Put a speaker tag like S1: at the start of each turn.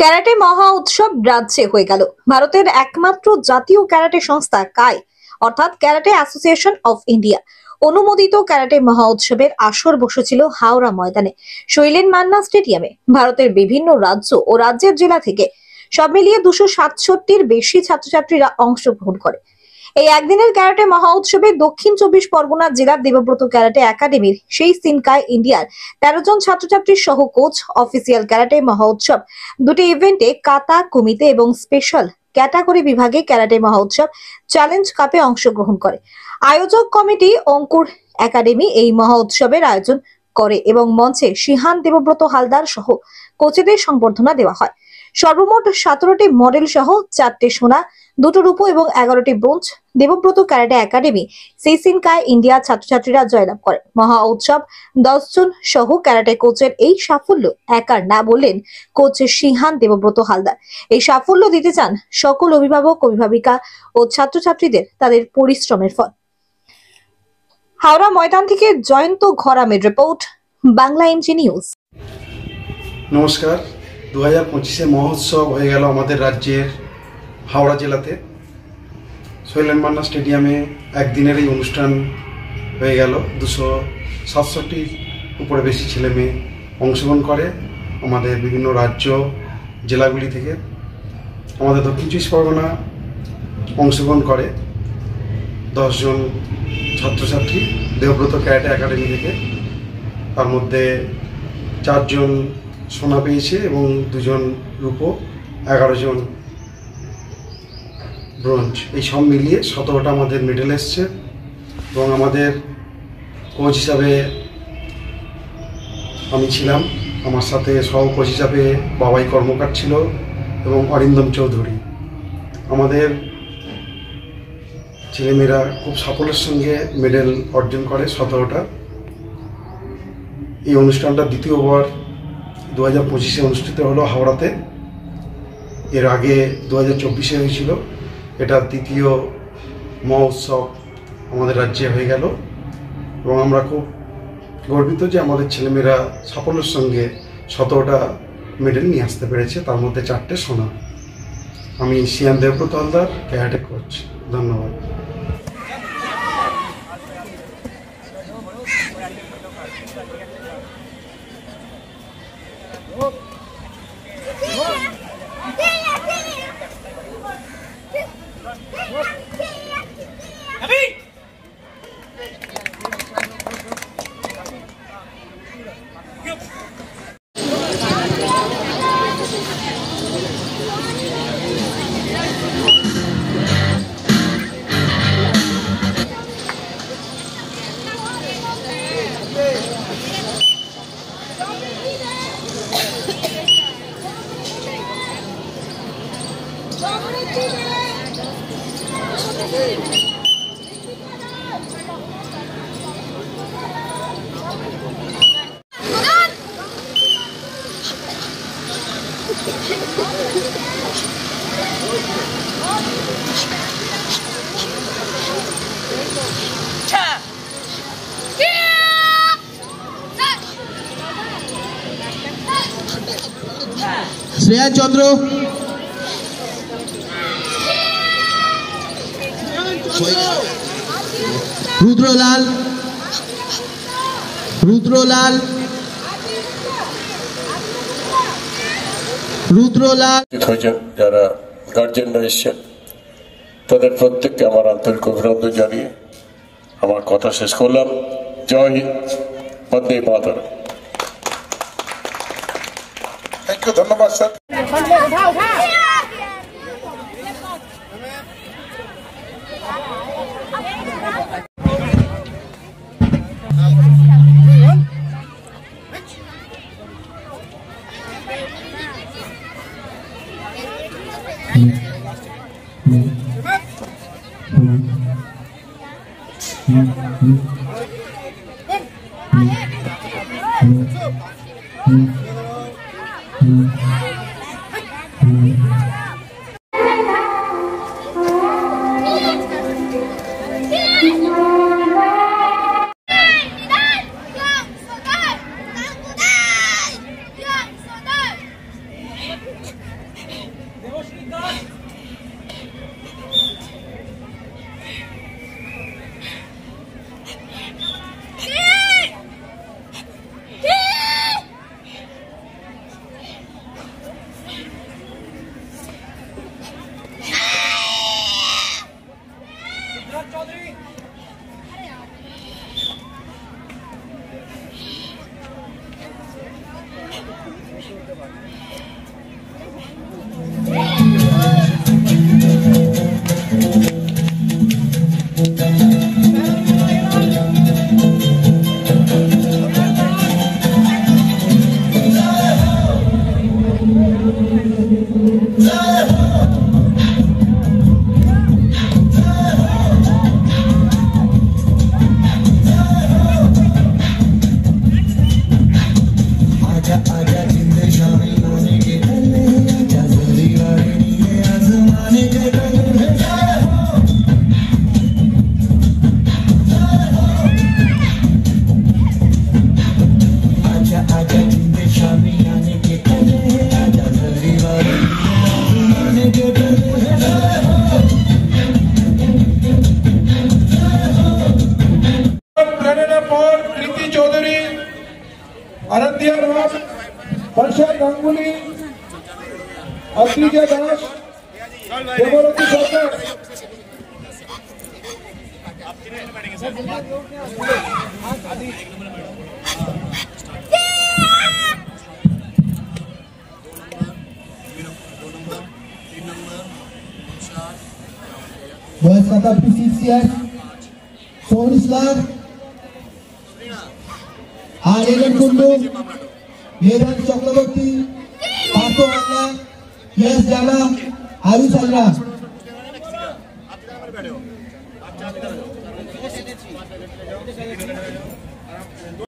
S1: Karate মহা উৎসব রাজ্যে হয়ে গেল। ভারতের একমাত্র জাতীয় ক্যারাটে সংস্থা কাই অর্থাৎ ক্যারাটে অ্যাসোসিয়েশন অফ ইন্ডিয়া অনুমোদিত ক্যারাটে মহা উৎসবের আসর বসেছিল হাওড়া ময়দানে শৈলেন মান্না স্টেডিয়ামে। ভারতের বিভিন্ন রাজ্য ও রাজ্যের জেলা থেকে সব মিলিয়ে 267টির বেশি ছাত্রছাত্রীরা অংশগ্রহণ করে। এই একদিনের ক্যারাটে মহা উৎসবে দক্ষিণ 24 পরগনা জেলার দেবব্রত ক্যারাটে একাডেমির সেই সিনকাই ইন্ডিয়ার 13 জন ছাত্রছাত্রীর সহ কোচ অফিসিয়াল ক্যারাটে মহা উৎসব দুটি ইভেন্টে কাতা, কুমিতে এবং স্পেশাল ক্যাটাগরি বিভাগে ক্যারাটে মহা উৎসব চ্যালেঞ্জ কাপে অংশগ্রহণ করে। আয়োজক কমিটি অঙ্কুর একাডেমি এই মহা উৎসবের আয়োজন করে এবং মঞ্চে সিহান দেবব্রত হালদার সহ কোচেদের সংবর্ধনা দেওয়া হয়। সর্বমোট 17টি মডেল সহ 4টে সোনা, 2টো রূপো এবং 11টি bronze Debabrata karate academy Shinkai India ছাত্রছাত্রীরা জয়লাভ করে। মহা উৎসব 10 জন সহ ক্যারাটে কোচের এই সাফল্য একার না বললেন কোচ সিহান দেবব্রত হালদার। এই সাফল্য দিতে চান সকল অভিভাবক, অভিভাবিকা ও ছাত্রছাত্রীদের তাদের পরিশ্রমের ফল। হাওড়া ময়দান থেকে জয়ন্ত ঘরামের রিপোর্ট, বাংলা এমজি নিউজ।
S2: নমস্কার। 2025 মহোৎসব হয়ে গেল আমাদের রাজ্যের হাওড়া জেলাতে শৈলেন মান্না স্টেডিয়ামে একদিনের এই অনুষ্ঠান হয়ে গেল। 267টির উপরে বেশি ছেলে মেয়ে অংশগ্রহণ করে আমাদের বিভিন্ন রাজ্য জেলাগুলি থেকে। আমাদের দক্ষিণ 24 পরগনা অংশগ্রহণ করে 10 জন ছাত্রছাত্রী দেবব্রত ক্যারাটে একাডেমি থেকে। তার মধ্যে 4 জন সোনা পেয়েছে এবং 2 জন রূপো, 11 জন ব্রোঞ্জ। এই সব মিলিয়ে 17টা আমাদের মেডেল এসছে। এবং আমাদের কোচ হিসাবে আমি ছিলাম, আমার সাথে সহ কোচ হিসাবে বাবাই কর্মকার ছিল এবং অরিন্দম চৌধুরী। আমাদের ছেলেমেয়েরা খুব সাফল্যের সঙ্গে মেডেল অর্জন করে 17টা। এই অনুষ্ঠানটা দ্বিতীয়বার 2025 অনুষ্ঠিত হলো হাওড়াতে। এর আগে 2024 হয়েছিল। এটা দ্বিতীয় মহোৎসব আমাদের রাজ্যে হয়ে গেল এবং আমরা খুব গর্বিত যে আমাদের ছেলেমেয়েরা সাফল্যের সঙ্গে 17টা মেডেল নিয়ে আসতে পেরেছে, তার মধ্যে 4টে সোনা। আমি সিহান দেবব্রত হালদার, ক্যারাটে কোচ। ধন্যবাদ।
S3: শ্রেয়া চন্দ্র, রুদ্রলাল,
S4: যারা গার্জেনরা এসছেন তাদের প্রত্যেককে আমার আন্তরিক অভিনন্দন জানিয়ে আমার কথা শেষ করলাম। জয় হিন্দ, বন্দে মাতরম। থ্যাংক ইউ, ধন্যবাদ স্যার।
S5: आराध्या राज, वर्षा गांगुली, अत्रिजा दास, देवरती सरकार।
S3: Boys kata PCCS, Sohn Islam, Aryan Kundu, Vedan Chakraborty, Pato Anna, Yes Jala, Aru Chandra.